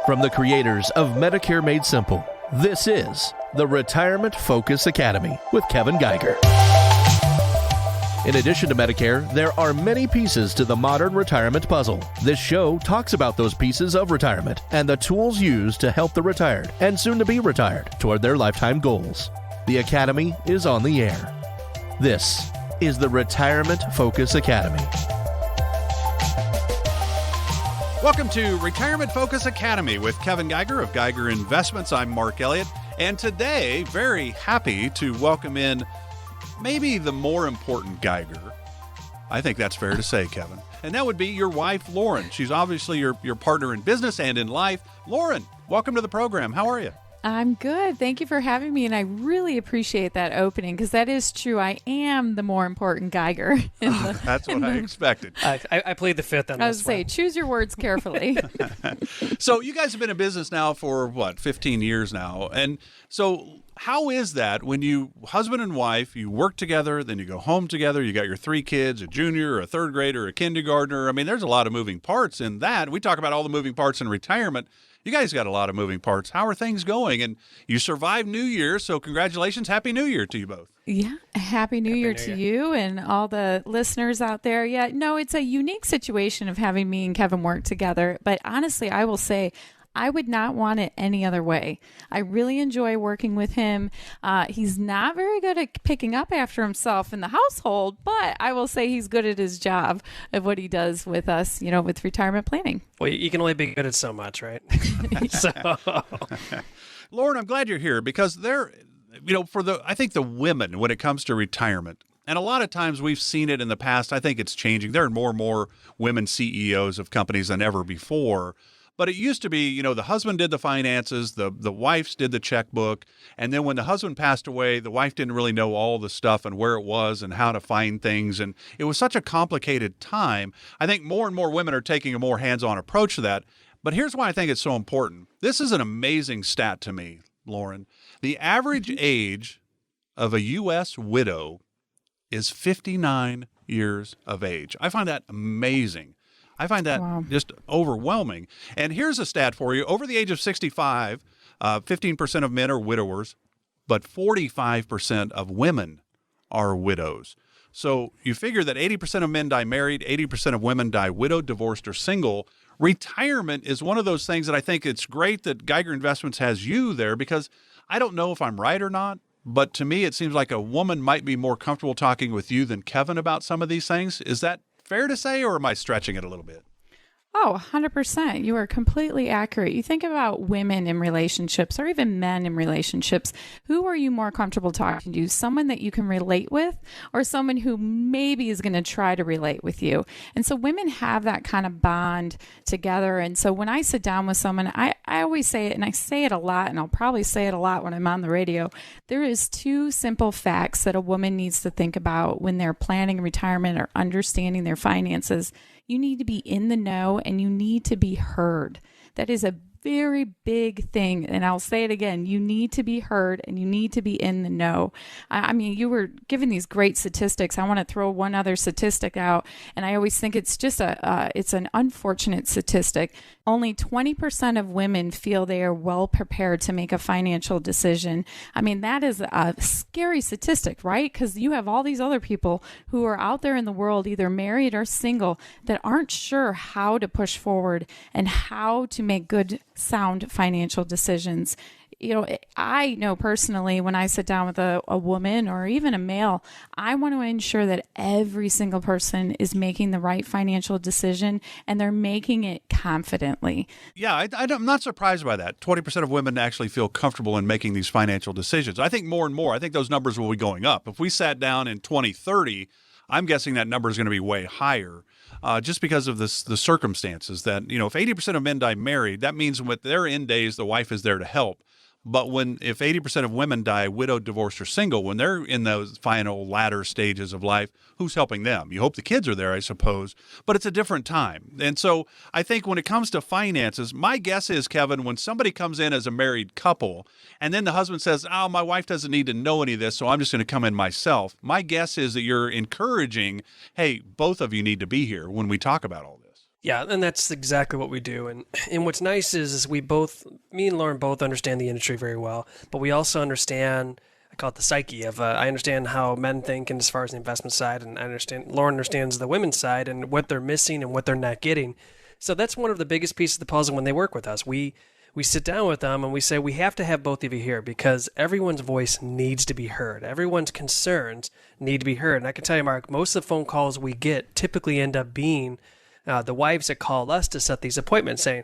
From the creators of Medicare Made Simple, this is the Retirement Focus Academy with Kevin Geiger. In addition to Medicare, there are many pieces to the modern retirement puzzle. This show talks about those pieces of retirement and the tools used to help the retired and soon to be retired toward their lifetime goals. The Academy is on the air. This is the Retirement Focus Academy. Welcome to Retirement Focus Academy with Kevin Geiger of Geiger Investments. I'm Mark Elliott, and today, very happy to welcome in maybe the more important Geiger. I think that's fair to say, Kevin. And that would be your wife, Lauren. She's obviously your partner in business and in life. Lauren, welcome to the program. How are you? I'm good. Thank you for having me. And I really appreciate that opening because that is true. I am the more important Geiger. That's what I expected. I played the fifth on this one. I was say, choose your words carefully. So you guys have been in business now for, 15 years now. And so how is that when you, husband and wife, you work together, then you go home together, you got your 3 kids, a junior, a third grader, a kindergartner. I mean, there's a lot of moving parts in that. We talk about all the moving parts in retirement. You guys got a lot of moving parts. How are things going? And you survived New Year, so congratulations. Happy New Year to you both. Yeah. Happy New Year to you and all the listeners out there. Yeah, no, it's a unique situation of having me and Kevin work together. But honestly, I will say, I would not want it any other way. I really enjoy working with him. He's not very good at picking up after himself in the household, but I will say he's good at his job of what he does with us, with retirement planning. Well, you can only be good at so much, right? So, Lauren, I'm glad you're here because I think the women, when it comes to retirement, and a lot of times we've seen it in the past, I think it's changing. There are more and more women CEOs of companies than ever before. But it used to be, the husband did the finances, the wives did the checkbook, and then when the husband passed away, the wife didn't really know all the stuff and where it was and how to find things, and it was such a complicated time. I think more and more women are taking a more hands-on approach to that, but here's why I think it's so important. This is an amazing stat to me, Lauren. The average age of a U.S. widow is 59 years of age. I find that amazing. I find that just overwhelming. And here's a stat for you. Over the age of 65, 15% of men are widowers, but 45% of women are widows. So you figure that 80% of men die married, 80% of women die widowed, divorced, or single. Retirement is one of those things that I think it's great that Geiger Investments has you there because I don't know if I'm right or not, but to me it seems like a woman might be more comfortable talking with you than Kevin about some of these things. Is that fair to say, or am I stretching it a little bit? Oh, 100%. You are completely accurate. You think about women in relationships or even men in relationships. Who are you more comfortable talking to? Someone that you can relate with or someone who maybe is going to try to relate with you? And so women have that kind of bond together. And so when I sit down with someone, I always say it, and I say it a lot, and I'll probably say it a lot when I'm on the radio. There is 2 simple facts that a woman needs to think about when they're planning retirement or understanding their finances. You need to be in the know and you need to be heard. That is a very big thing. And I'll say it again. You need to be heard and you need to be in the know. I mean, you were given these great statistics. I want to throw one other statistic out. And I always think it's just it's an unfortunate statistic. Only 20% of women feel they are well prepared to make a financial decision. I mean, that is a scary statistic, right? Because you have all these other people who are out there in the world, either married or single, that aren't sure how to push forward and how to make good, sound financial decisions. I know personally when I sit down with a woman or even a male, I want to ensure that every single person is making the right financial decision and they're making it confidently. Yeah, I'm not surprised by that. 20% of women actually feel comfortable in making these financial decisions. I think more and more, I think those numbers will be going up. If we sat down in 2030, I'm guessing that number is going to be way higher. Just because of the circumstances that, if 80% of men die married, that means with their end days, the wife is there to help. But if 80% of women die widowed, divorced, or single, when they're in those final latter stages of life, who's helping them? You hope the kids are there, I suppose, but it's a different time. And so I think when it comes to finances, my guess is, Kevin, when somebody comes in as a married couple and then the husband says, oh, my wife doesn't need to know any of this, so I'm just going to come in myself. My guess is that you're encouraging, hey, both of you need to be here when we talk about all this. Yeah, and that's exactly what we do. And what's nice is me and Lauren both understand the industry very well, but we also understand, I call it the psyche of, I understand how men think and as far as the investment side, and Lauren understands the women's side and what they're missing and what they're not getting. So that's one of the biggest pieces of the puzzle when they work with us. We sit down with them and we say, we have to have both of you here because everyone's voice needs to be heard. Everyone's concerns need to be heard. And I can tell you, Mark, most of the phone calls we get typically end up being the wives that call us to set these appointments saying,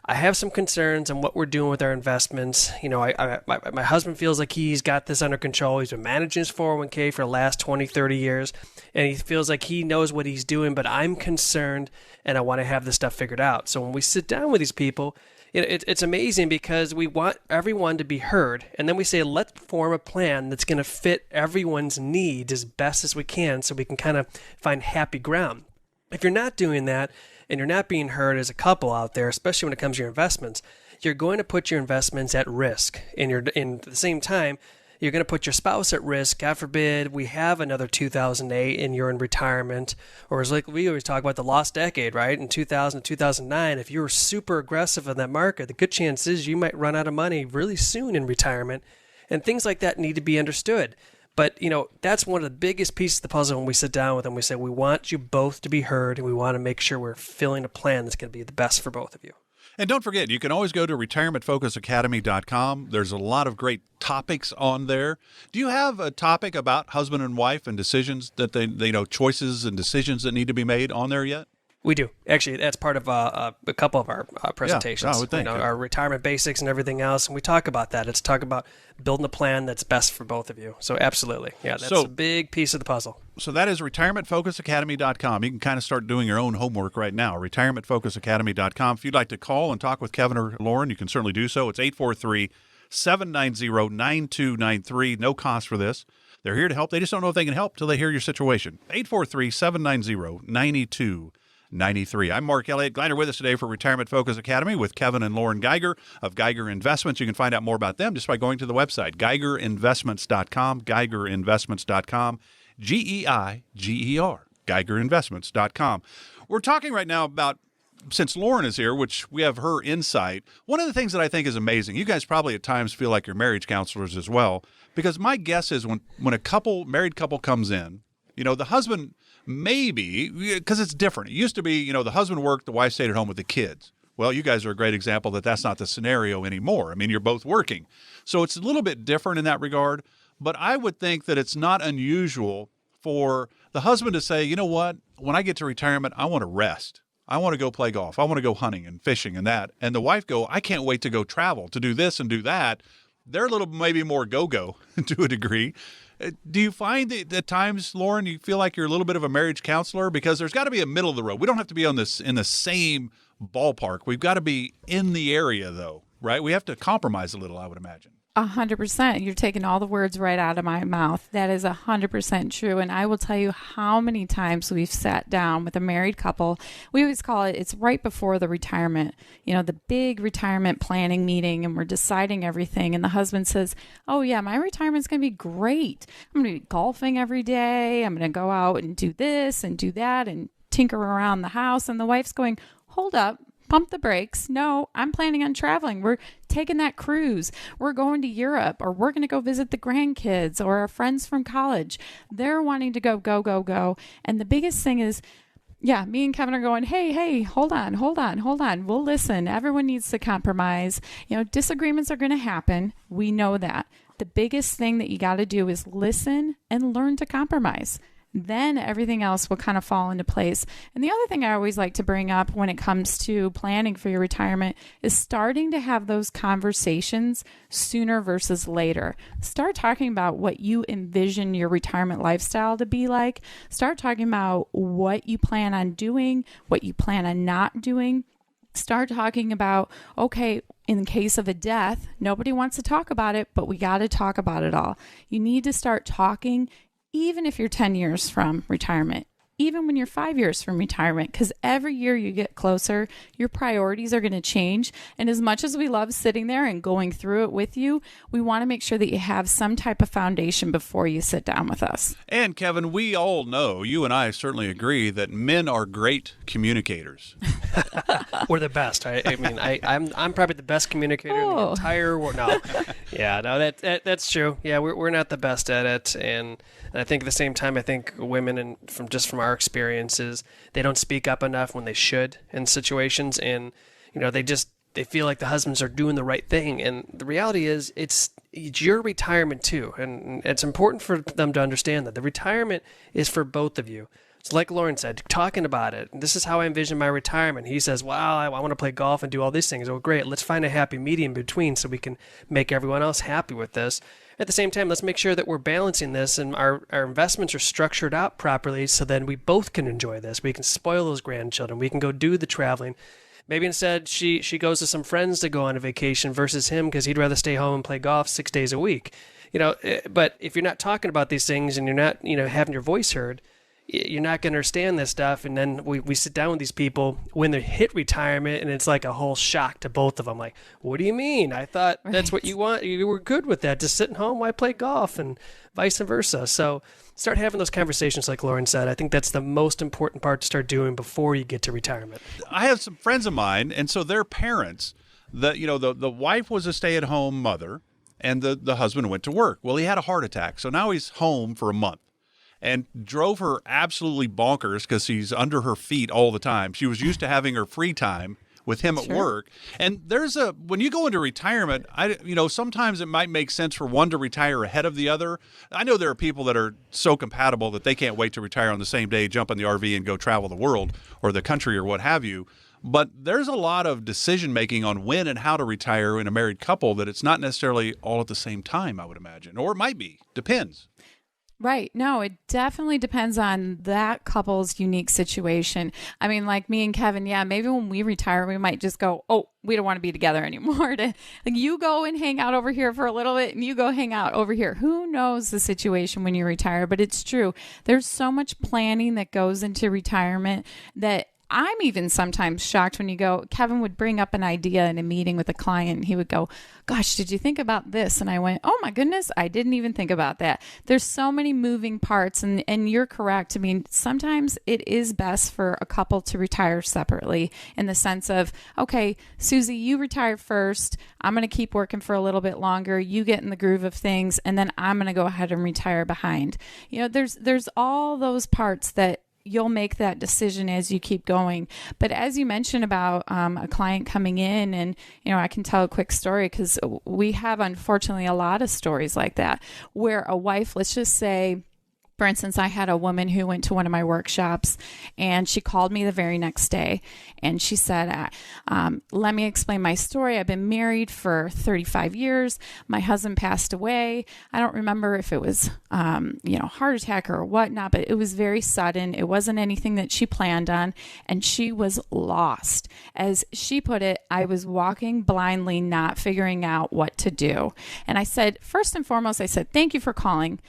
I have some concerns on what we're doing with our investments. You know, my husband feels like he's got this under control. He's been managing his 401k for the last 20, 30 years, and he feels like he knows what he's doing, but I'm concerned, and I want to have this stuff figured out. So when we sit down with these people, it's amazing because we want everyone to be heard, and then we say, let's form a plan that's going to fit everyone's needs as best as we can so we can kind of find happy ground. If you're not doing that and you're not being heard as a couple out there, especially when it comes to your investments, you're going to put your investments at risk. And at the same time, you're going to put your spouse at risk. God forbid we have another 2008 and you're in retirement. Or as like we always talk about the lost decade, right? In 2000 to 2009, if you were super aggressive in that market, the good chance is you might run out of money really soon in retirement. And things like that need to be understood. But, you know, that's one of the biggest pieces of the puzzle when we sit down with them. We say, we want you both to be heard, and we want to make sure we're filling a plan that's going to be the best for both of you. And don't forget, you can always go to retirementfocusacademy.com. There's a lot of great topics on there. Do you have a topic about husband and wife and decisions that they choices and decisions that need to be made on there yet? We do. Actually, that's part of a couple of our presentations. Yeah, I would think. Our retirement basics and everything else. And we talk about that. It's talk about building a plan that's best for both of you. So absolutely. Yeah, that's a big piece of the puzzle. So that is retirementfocusacademy.com. You can kind of start doing your own homework right now. Retirementfocusacademy.com. If you'd like to call and talk with Kevin or Lauren, you can certainly do so. It's 843-790-9293. No cost for this. They're here to help. They just don't know if they can help till they hear your situation. 843-790-9293. I'm Mark Elliott. Glad you're with us today for Retirement Focus Academy with Kevin and Lauren Geiger of Geiger Investments. You can find out more about them just by going to the website, GeigerInvestments.com, GeigerInvestments.com, GEIGER, GeigerInvestments.com. We're talking right now about, since Lauren is here, which we have her insight, one of the things that I think is amazing, you guys probably at times feel like you're marriage counselors as well, because my guess is when a married couple comes in, you know, the husband maybe, because it's different. It used to be, you know, the husband worked, the wife stayed at home with the kids. Well, you guys are a great example that that's not the scenario anymore. I mean, you're both working. So it's a little bit different in that regard. But I would think that it's not unusual for the husband to say, you know what, when I get to retirement, I want to rest. I want to go play golf. I want to go hunting and fishing and that. And the wife go, I can't wait to go travel, to do this and do that. They're a little maybe more go-go to a degree. Do you find that at times, Lauren, you feel like you're a little bit of a marriage counselor? Because there's got to be a middle of the road. We don't have to be in the same ballpark. We've got to be in the area, though, right? We have to compromise a little, I would imagine. 100%. You're taking all the words right out of my mouth. That is 100% true. And I will tell you how many times we've sat down with a married couple. We always call it's right before the retirement, the big retirement planning meeting, and we're deciding everything. And the husband says, oh yeah, my retirement's going to be great. I'm going to be golfing every day. I'm going to go out and do this and do that and tinker around the house. And the wife's going, hold up. Pump the brakes. No, I'm planning on traveling. We're taking that cruise. We're going to Europe, or we're going to go visit the grandkids or our friends from college. They're wanting to go, go, go, go. And the biggest thing is, me and Kevin are going, hey, hold on. We'll listen. Everyone needs to compromise. Disagreements are going to happen. We know that. The biggest thing that you got to do is listen and learn to compromise. Then everything else will kind of fall into place. And the other thing I always like to bring up when it comes to planning for your retirement is starting to have those conversations sooner versus later. Start talking about what you envision your retirement lifestyle to be like. Start talking about what you plan on doing, what you plan on not doing. Start talking about, okay, in case of a death, nobody wants to talk about it, but we got to talk about it all. You need to start talking. Even if you're 10 years from retirement, even when you're 5 years from retirement, because every year you get closer, your priorities are going to change. And as much as we love sitting there and going through it with you, we want to make sure that you have some type of foundation before you sit down with us. And Kevin, we all know, you and I certainly agree, that men are great communicators. We're the best. I mean, I'm probably the best communicator in the entire world. No, yeah, no, that's true. Yeah, we're not the best at it, and I think at the same time, I think women, and from our experiences, they don't speak up enough when they should in situations, and they feel like the husbands are doing the right thing, and the reality is it's your retirement too, and it's important for them to understand that the retirement is for both of you. So like Lauren said, talking about it, this is how I envision my retirement. He says, wow, I want to play golf and do all these things. Oh, great. Let's find a happy medium between so we can make everyone else happy with this. At the same time, let's make sure that we're balancing this and our investments are structured out properly so then we both can enjoy this. We can spoil those grandchildren. We can go do the traveling. Maybe instead she goes to some friends to go on a vacation versus him because he'd rather stay home and play golf 6 days a week. But if you're not talking about these things and you're not, having your voice heard, you're not going to understand this stuff. And then we sit down with these people when they hit retirement and it's like a whole shock to both of them. Like, what do you mean? I thought that's what you want. You were good with that. Just sitting home, why play golf, and vice versa. So start having those conversations like Lauren said. I think that's the most important part to start doing before you get to retirement. I have some friends of mine, and so their parents, the wife was a stay-at-home mother, and the husband went to work. Well, he had a heart attack, so now he's home for a month. And drove her absolutely bonkers because he's under her feet all the time. She was used to having her free time with him at work. And when you go into retirement, sometimes it might make sense for one to retire ahead of the other. I know there are people that are so compatible that they can't wait to retire on the same day, jump in the RV and go travel the world or the country or what have you. But there's a lot of decision making on when and how to retire in a married couple that it's not necessarily all at the same time, I would imagine. Or it might be. Depends. Right. No, it definitely depends on that couple's unique situation. I mean, like me and Kevin, maybe when we retire, we might just go, oh, we don't want to be together anymore. You go and hang out over here for a little bit and you go hang out over here. Who knows the situation when you retire? But it's true. There's so much planning that goes into retirement that I'm even sometimes shocked when Kevin would bring up an idea in a meeting with a client and he would go, gosh, did you think about this? And I went, oh my goodness, I didn't even think about that. There's so many moving parts and you're correct. I mean, sometimes it is best for a couple to retire separately in the sense of, okay, Susie, you retire first. I'm going to keep working for a little bit longer. You get in the groove of things and then I'm going to go ahead and retire behind. There's all those parts that you'll make that decision as you keep going. But as you mentioned about a client coming in and, I can tell a quick story because we have, unfortunately, a lot of stories like that where a wife, let's just say, for instance, I had a woman who went to one of my workshops and she called me the very next day and she said, let me explain my story. I've been married for 35 years. My husband passed away. I don't remember if it was, heart attack or whatnot, but it was very sudden. It wasn't anything that she planned on and she was lost. As she put it, I was walking blindly, not figuring out what to do. And I said, first and foremost, thank you for calling.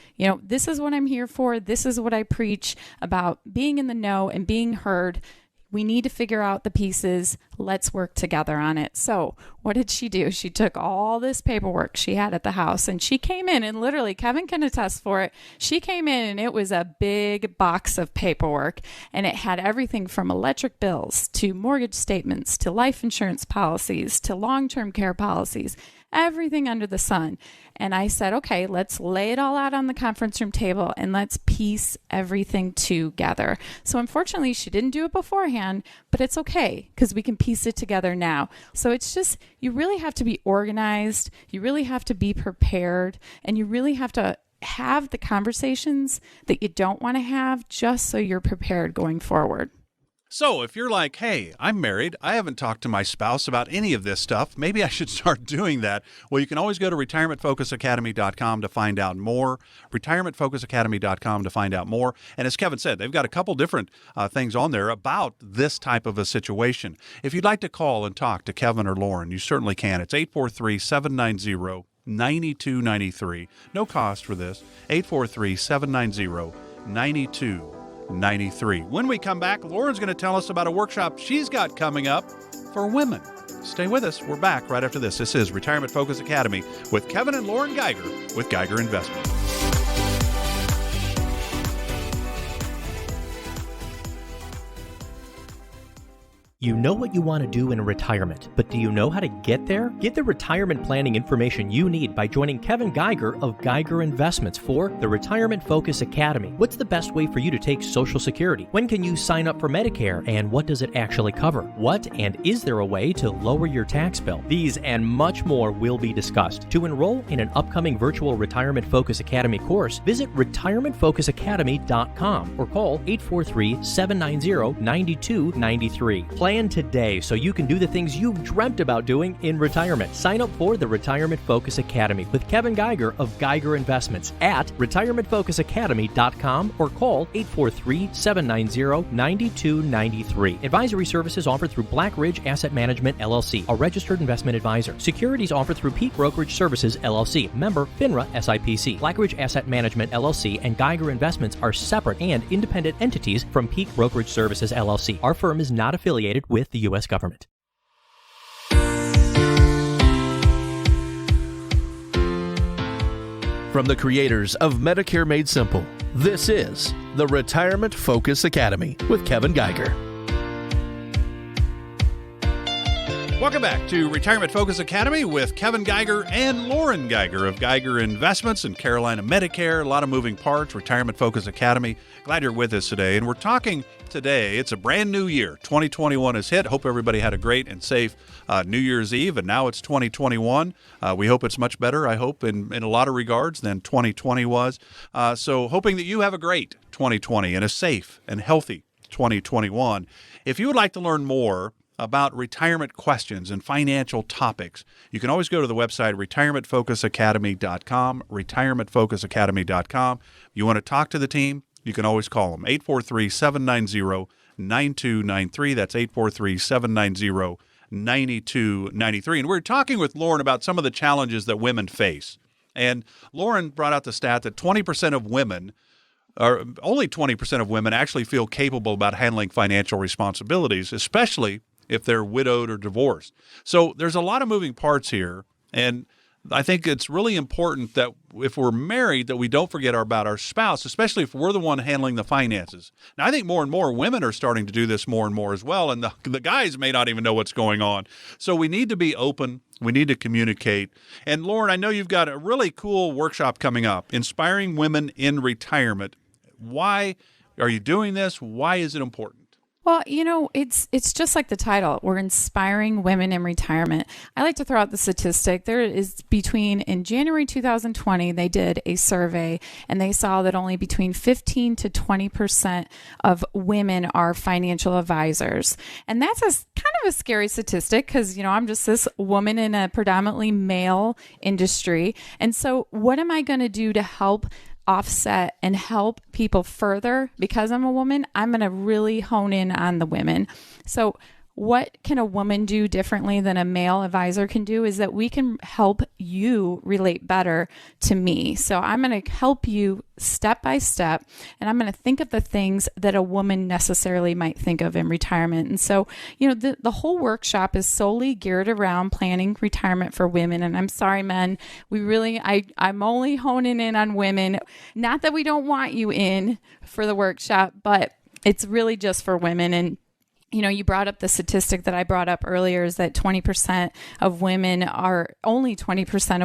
This is what I'm here for. This is what I preach about being in the know and being heard. We need to figure out the pieces. Let's work together on it. So what did she do? She took all this paperwork she had at the house and she came in and literally, Kevin can attest for it. She came in and it was a big box of paperwork and it had everything from electric bills to mortgage statements to life insurance policies to long-term care policies, everything under the sun. And I said, okay, let's lay it all out on the conference room table and let's piece everything together. So unfortunately, she didn't do it beforehand, but it's okay because we can piece it together now. So it's just, you really have to be organized. You really have to be prepared and you really have to have the conversations that you don't want to have just so you're prepared going forward. So if you're like, hey, I'm married, I haven't talked to my spouse about any of this stuff, maybe I should start doing that. Well, you can always go to retirementfocusacademy.com to find out more, retirementfocusacademy.com to find out more. And as Kevin said, they've got a couple different things on there about this type of a situation. If you'd like to call and talk to Kevin or Lauren, you certainly can. It's 843-790-9293. No cost for this. 843-790-9293. When we come back, Lauren's going to tell us about a workshop she's got coming up for women. Stay with us. We're back right after this. This is Retirement Focus Academy with Kevin and Lauren Geiger with Geiger Investment. You know what you want to do in retirement, but do you know how to get there? Get the retirement planning information you need by joining Kevin Geiger of Geiger Investments for the Retirement Focus Academy. What's the best way for you to take Social Security? When can you sign up for Medicare, and what does it actually cover? What and is there a way to lower your tax bill? These and much more will be discussed. To enroll in an upcoming virtual Retirement Focus Academy course, visit retirementfocusacademy.com or call 843-790-9293. Plan today so you can do the things you've dreamt about doing in retirement. Sign up for the Retirement Focus Academy with Kevin Geiger of Geiger Investments at retirementfocusacademy.com or call 843-790-9293. Advisory services offered through Black Ridge Asset Management, LLC, a registered investment advisor. Securities offered through Peak Brokerage Services, LLC, member FINRA SIPC. Black Ridge Asset Management, LLC, and Geiger Investments are separate and independent entities from Peak Brokerage Services, LLC. Our firm is not affiliated with the U.S. government. From the creators of Medicare Made Simple, this is the Retirement Focus Academy with Kevin Geiger. Welcome back to Retirement Focus Academy with Kevin Geiger and Lauren Geiger of Geiger Investments and Carolina Medicare. A lot of moving parts, Retirement Focus Academy. Glad you're with us today. And we're talking today, it's a brand new year. 2021 has hit. Hope everybody had a great and safe New Year's Eve. And now it's 2021. We hope it's much better, I hope, in a lot of regards than 2020 was. So hoping that you have a great 2020 and a safe and healthy 2021. If you would like to learn more about retirement questions and financial topics, you can always go to the website retirementfocusacademy.com, retirementfocusacademy.com. You want to talk to the team, you can always call them, 843-790-9293. That's 843-790-9293. And we're talking with Lauren about some of the challenges that women face. And Lauren brought out the stat that 20% of women, or only 20% of women, actually feel capable about handling financial responsibilities, especially if they're widowed or divorced. So there's a lot of moving parts here, and I think it's really important that if we're married that we don't forget about our spouse, especially if we're the one handling the finances. Now, I think more and more women are starting to do this more and more as well, and the guys may not even know what's going on. So we need to be open. We need to communicate. And Lauren, I know you've got a really cool workshop coming up, Inspiring Women in Retirement. Why are you doing this? Why is it important? Well, you know, it's just like the title. We're inspiring women in retirement. I like to throw out the statistic. There is in January 2020, they did a survey and they saw that only between 15 to 20% of women are financial advisors. And that's kind of a scary statistic because, you know, I'm just this woman in a predominantly male industry. And so what am I going to do to help offset and help people further? Because I'm a woman, I'm going to really hone in on the women. So what can a woman do differently than a male advisor can do is that we can help you relate better to me. So I'm going to help you step by step, and I'm going to think of the things that a woman necessarily might think of in retirement. And so, you know, the whole workshop is solely geared around planning retirement for women. And I'm sorry, men, I'm only honing in on women. Not that we don't want you in for the workshop, but it's really just for women. And you know, you brought up the statistic that I brought up earlier is that only 20% of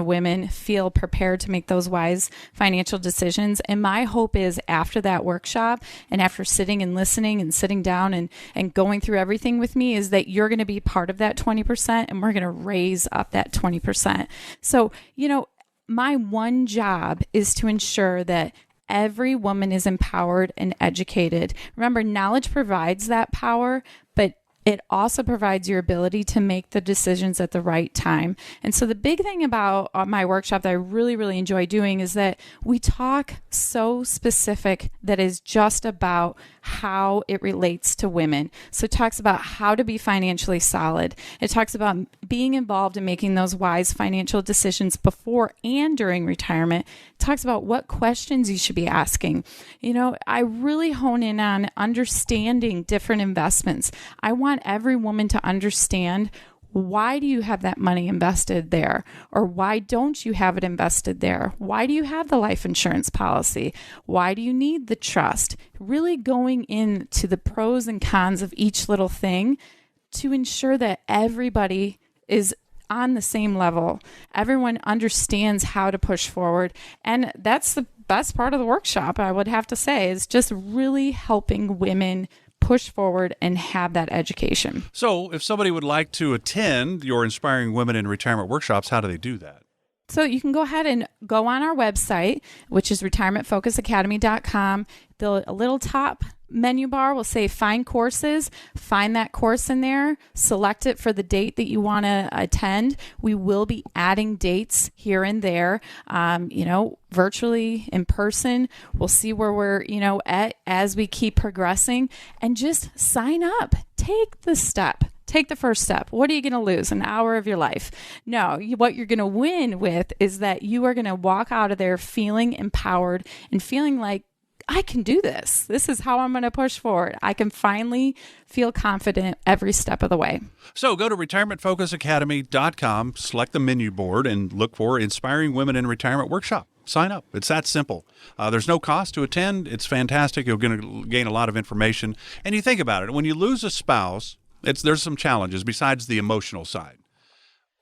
women feel prepared to make those wise financial decisions. And my hope is after that workshop and after sitting and listening and sitting down and going through everything with me is that you're going to be part of that 20% and we're going to raise up that 20%. So, you know, my one job is to ensure that every woman is empowered and educated. Remember, knowledge provides that power, but it also provides your ability to make the decisions at the right time. And so the big thing about my workshop that I really, really enjoy doing is that we talk so specific that is just about how it relates to women. So it talks about how to be financially solid. It talks about being involved in making those wise financial decisions before and during retirement. It talks about what questions you should be asking. You know, I really hone in on understanding different investments. I want every woman to understand, why do you have that money invested there? Or why don't you have it invested there? Why do you have the life insurance policy? Why do you need the trust? Really going into the pros and cons of each little thing to ensure that everybody is on the same level. Everyone understands how to push forward. And that's the best part of the workshop, I would have to say, is just really helping women push forward and have that education. So if somebody would like to attend your Inspiring Women in Retirement workshops, how do they do that? So you can go ahead and go on our website, which is retirementfocusacademy.com. The little top menu bar will say find courses. Find that course in there. Select it for the date that you want to attend. We will be adding dates here and there, virtually, in person. We'll see where we're, at as we keep progressing, and just sign up. Take the step. Take the first step. What are you going to lose? An hour of your life? No, what you're going to win with is that you are going to walk out of there feeling empowered and feeling like, I can do this. This is how I'm going to push forward. I can finally feel confident every step of the way. So go to retirementfocusacademy.com, select the menu board, and look for Inspiring Women in Retirement Workshop. Sign up. It's that simple. There's no cost to attend. It's fantastic. You're going to gain a lot of information. And you think about it. When you lose a spouse, there's some challenges besides the emotional side.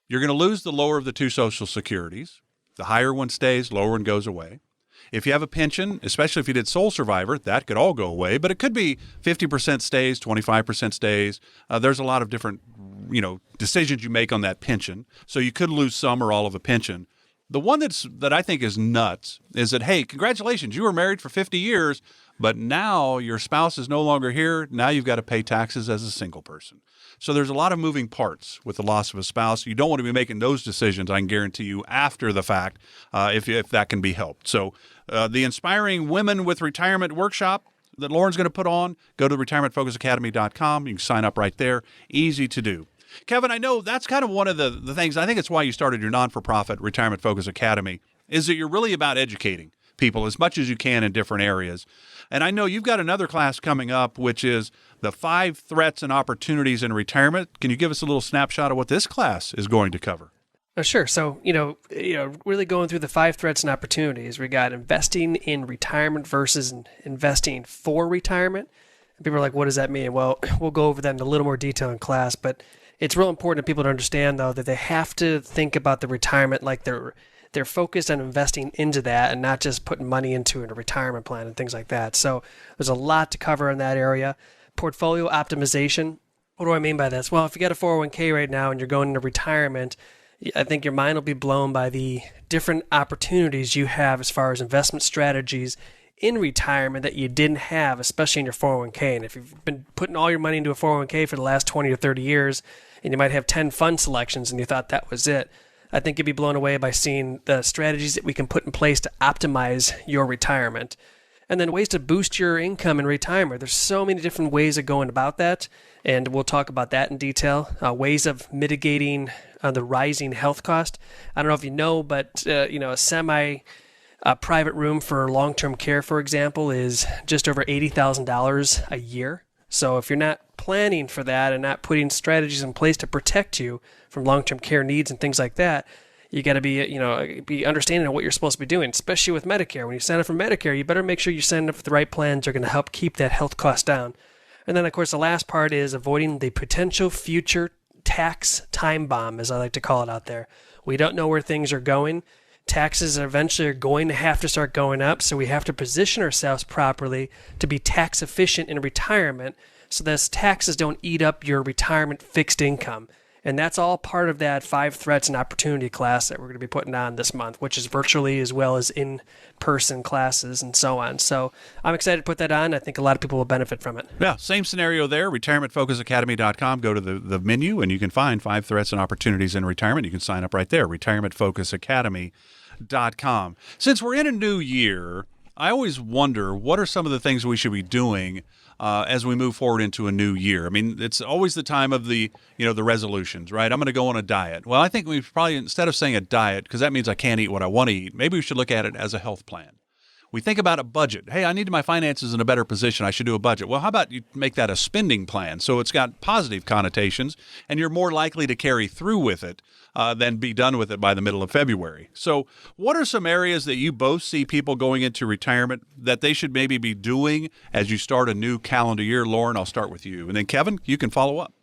You're going to lose the lower of the two Social Securities. The higher one stays, lower one goes away. If you have a pension, especially if you did sole survivor, that could all go away, but it could be 50% stays, 25% stays. There's a lot of different, decisions you make on that pension. So you could lose some or all of a pension. The one that I think is nuts is that, hey, congratulations, you were married for 50 years, but now your spouse is no longer here. Now you've got to pay taxes as a single person. So there's a lot of moving parts with the loss of a spouse. You don't want to be making those decisions, I can guarantee you, after the fact, if that can be helped. So the Inspiring Women with Retirement workshop that Lauren's going to put on, go to retirementfocusacademy.com. You can sign up right there. Easy to do. Kevin, I know that's kind of one of the things, I think it's why you started your non-for-profit Retirement Focus Academy, is that you're really about educating people as much as you can in different areas. And I know you've got another class coming up, which is the 5 threats and opportunities in retirement. Can you give us a little snapshot of what this class is going to cover? Sure. So, really going through the 5 threats and opportunities, we got investing in retirement versus investing for retirement. And people are like, what does that mean? Well, we'll go over that in a little more detail in class, but it's real important for people to understand, though, that they have to think about the retirement like they're focused on investing into that and not just putting money into a retirement plan and things like that. So there's a lot to cover in that area. Portfolio optimization. What do I mean by this? Well, if you got a 401k right now and you're going into retirement, I think your mind will be blown by the different opportunities you have as far as investment strategies in retirement that you didn't have, especially in your 401k. And if you've been putting all your money into a 401k for the last 20 or 30 years, and you might have 10 fund selections and you thought that was it, I think you'd be blown away by seeing the strategies that we can put in place to optimize your retirement. And then ways to boost your income in retirement. There's so many different ways of going about that, and we'll talk about that in detail. Ways of mitigating the rising health cost. I don't know if you know, but a semi-private room for long-term care, for example, is just over $80,000 a year. So if you're not planning for that and not putting strategies in place to protect you from long-term care needs and things like that, you got to be understanding of what you're supposed to be doing, especially with Medicare. When you sign up for Medicare, you better make sure you sign up for the right plans that are going to help keep that health cost down. And then, of course, the last part is avoiding the potential future tax time bomb, as I like to call it out there. We don't know where things are going. Taxes are eventually going to have to start going up, so we have to position ourselves properly to be tax efficient in retirement so that taxes don't eat up your retirement fixed income. And that's all part of that 5 threats and opportunity class that we're going to be putting on this month, which is virtually as well as in-person classes and so on. So I'm excited to put that on. I think a lot of people will benefit from it. Yeah, same scenario there. retirementfocusacademy.com. Go to the menu and you can find 5 threats and opportunities in retirement. You can sign up right there, retirementfocusacademy.com. Since we're in a new year, I always wonder, what are some of the things we should be doing as we move forward into a new year? I mean, it's always the time of the resolutions, right? I'm going to go on a diet. Well, I think we probably, instead of saying a diet, because that means I can't eat what I want to eat, maybe we should look at it as a health plan. We think about a budget. Hey, I need my finances in a better position. I should do a budget. Well, how about you make that a spending plan? So it's got positive connotations, and you're more likely to carry through with it than be done with it by the middle of February. So what are some areas that you both see people going into retirement that they should maybe be doing as you start a new calendar year? Lauren, I'll start with you. And then Kevin, you can follow up.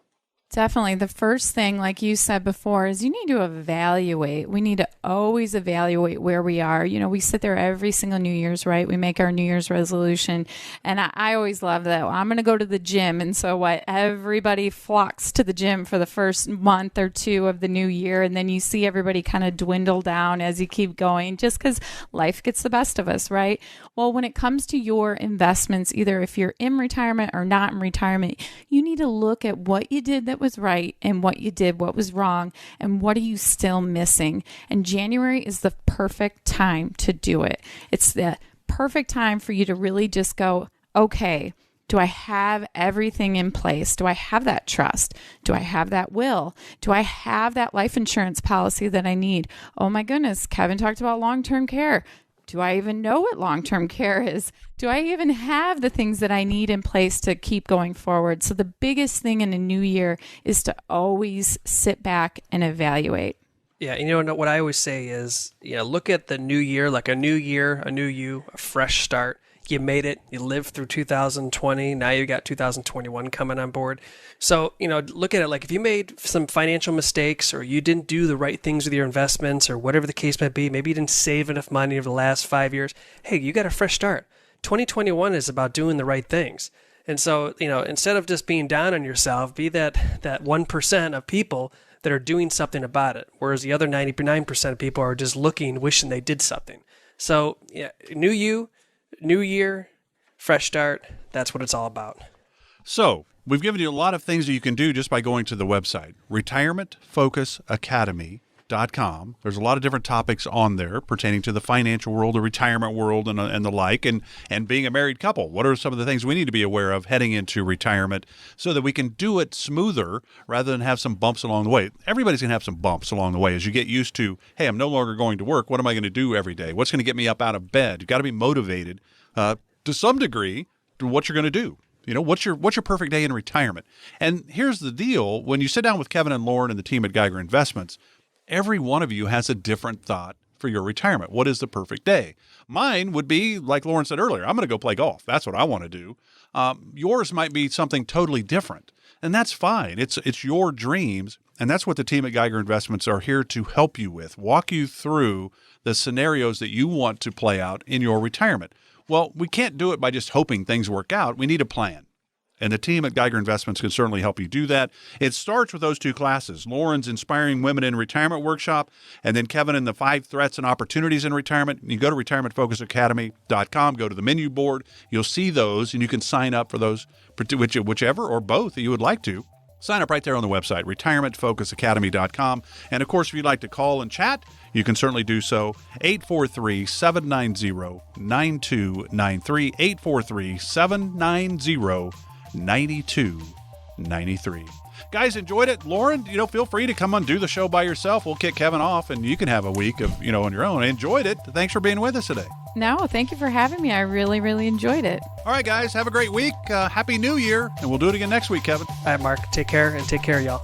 Definitely. The first thing, like you said before, is you need to evaluate. We need to always evaluate where we are. You know, we sit there every single New Year's, right? We make our New Year's resolution. And I always love that. Well, I'm going to go to the gym. And so what? Everybody flocks to the gym for the first month or two of the new year. And then you see everybody kind of dwindle down as you keep going, just because life gets the best of us, right? Well, when it comes to your investments, either if you're in retirement or not in retirement, you need to look at what you did that was right and what you did, what was wrong, and what are you still missing. And January is the perfect time to do it. It's the perfect time for you to really just go, okay, do I have everything in place? Do I have that trust? Do I have that will? Do I have that life insurance policy that I need? Oh my goodness, Kevin talked about long-term care. Do I even know what long-term care is? Do I even have the things that I need in place to keep going forward? So the biggest thing in a new year is to always sit back and evaluate. Yeah, and you know what I always say is, look at the new year like a new year, a new you, a fresh start. You made it. You lived through 2020. Now you got 2021 coming on board. So, look at it like if you made some financial mistakes or you didn't do the right things with your investments or whatever the case might be, maybe you didn't save enough money over the last 5 years. Hey, you got a fresh start. 2021 is about doing the right things. And so, instead of just being down on yourself, be that 1% of people that are doing something about it, whereas the other 99% of people are just looking, wishing they did something. So, yeah, new you, new year, fresh start. That's what it's all about. So we've given you a lot of things that you can do just by going to the website, retirementfocusacademy.com. There's a lot of different topics on there pertaining to the financial world, the retirement world, and the like, and being a married couple. What are some of the things we need to be aware of heading into retirement so that we can do it smoother rather than have some bumps along the way? Everybody's going to have some bumps along the way as you get used to, hey, I'm no longer going to work. What am I going to do every day? What's going to get me up out of bed? You've got to be motivated to some degree to what you're going to do. What's your perfect day in retirement? And here's the deal. When you sit down with Kevin and Lauren and the team at Geiger Investments, every one of you has a different thought for your retirement. What is the perfect day? Mine would be, like Lauren said earlier, I'm going to go play golf. That's what I want to do. Yours might be something totally different, and that's fine. It's your dreams, and that's what the team at Geiger Investments are here to help you with, walk you through the scenarios that you want to play out in your retirement. Well, we can't do it by just hoping things work out. We need a plan. And the team at Geiger Investments can certainly help you do that. It starts with those two classes, Lauren's Inspiring Women in Retirement Workshop, and then Kevin in the 5 Threats and Opportunities in Retirement. You go to retirementfocusacademy.com, go to the menu board. You'll see those, and you can sign up for those, whichever or both that you would like to. Sign up right there on the website, retirementfocusacademy.com. And, of course, if you'd like to call and chat, you can certainly do so. 843-790-9293, 843-790-9293. Guys, enjoyed it. Lauren, feel free to come on, do the show by yourself. We'll kick Kevin off, and you can have a week of, on your own. I enjoyed it. Thanks for being with us today. No, thank you for having me. I really, really enjoyed it. All right, guys, have a great week. Happy New Year, and we'll do it again next week, Kevin. All right, Mark, take care, and take care, y'all.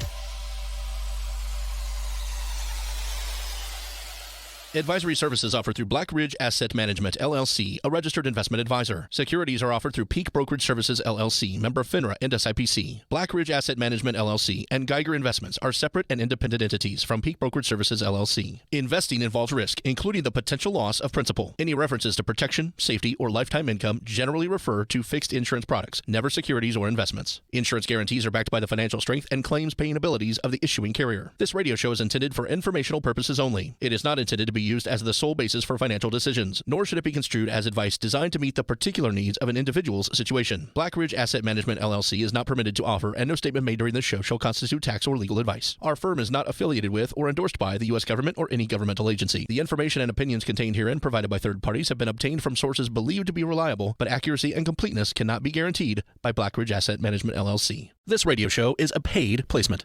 Advisory services offered through Black Ridge Asset Management, LLC, a registered investment advisor. Securities are offered through Peak Brokerage Services, LLC, member FINRA and SIPC. Black Ridge Asset Management, LLC, and Geiger Investments are separate and independent entities from Peak Brokerage Services, LLC. Investing involves risk, including the potential loss of principal. Any references to protection, safety, or lifetime income generally refer to fixed insurance products, never securities or investments. Insurance guarantees are backed by the financial strength and claims-paying abilities of the issuing carrier. This radio show is intended for informational purposes only. It is not intended to be used as the sole basis for financial decisions, nor should it be construed as advice designed to meet the particular needs of an individual's situation. Black Ridge Asset Management, LLC is not permitted to offer, and no statement made during this show shall constitute tax or legal advice. Our firm is not affiliated with or endorsed by the U.S. government or any governmental agency. The information and opinions contained herein provided by third parties have been obtained from sources believed to be reliable, but accuracy and completeness cannot be guaranteed by Black Ridge Asset Management, LLC. This radio show is a paid placement.